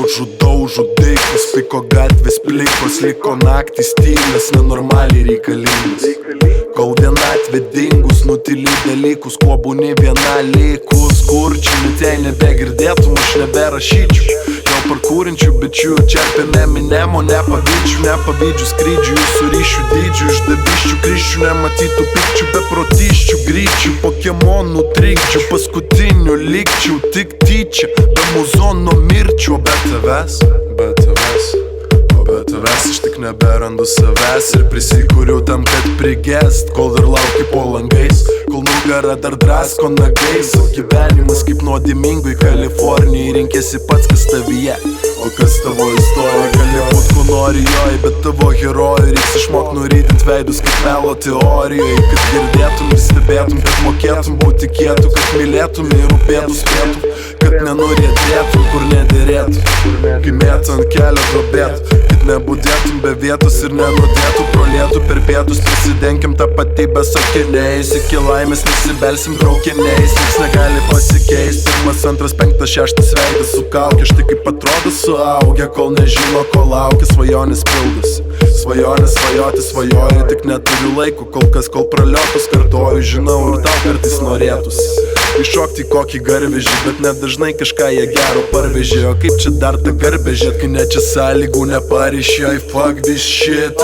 žudau žudikus, piko gatvės plikos, liko naktys tylios, nenormaliai reikalingas. Kol vienatvė dingus, nutyli dalykus, kuo būni viena likus. Kurčių, net jei nebegirdėtum, aš neberašyčiau. Jau parkūrinčių bičių, čerpėme minemo, nepavydžių skrydžių, jūsų ryšių dydžių, išdaviščių kryščių, nematytų pikčių, beprotiščių gryčių, pokemonų trikdžių, paskutinių likčiau tik tyčia, be muzono mirčių. Be tavęs aš tik neberandu savęs ir prisikūriau tam, kad prigest, kol dar lauki po langais, kol nugara dar drasko nagais. O gyvenimas kaip nuodėmingui Kalifornijai, rinkėsi pats, kas tavyje, o kas tavo istorija. Gali būt ko nori joj, bet tavo herojui reiks išmok nurydint veidus kaip melo teorijoje. Kad girdėtum ir stebėtum, kad mokėtum būti kietu, kad mylėtum ir rūpėtų spėtum, kad nenorėtum, kur nederėtų, kai mėtų ant kelio drobėtų, kad nebūdėtum be vietos ir nenudėtų prolėtų per pietus. Prisidenkim tą patybę sakiniais, iki laimės nesibelsim traukiniais, niks negali pasikeist. Pirmas, antras, penktas, šeštas veidas su kaukė, štai kaip atrodo suaugę, kol nežino, ko laukia, svajonės pildosi. Svajonės svajoti svajoju, tik neturiu laiko kol kas, kol praliotus kartoju, žinau ir tau kartais norėtųsi iššokti kokį garvežį, bet nedažnai kažką jie gero parvežė. O kaip čia dar tą garbę žiūrėt, kai ne čia sąlygų neparišė. I fuck this shit.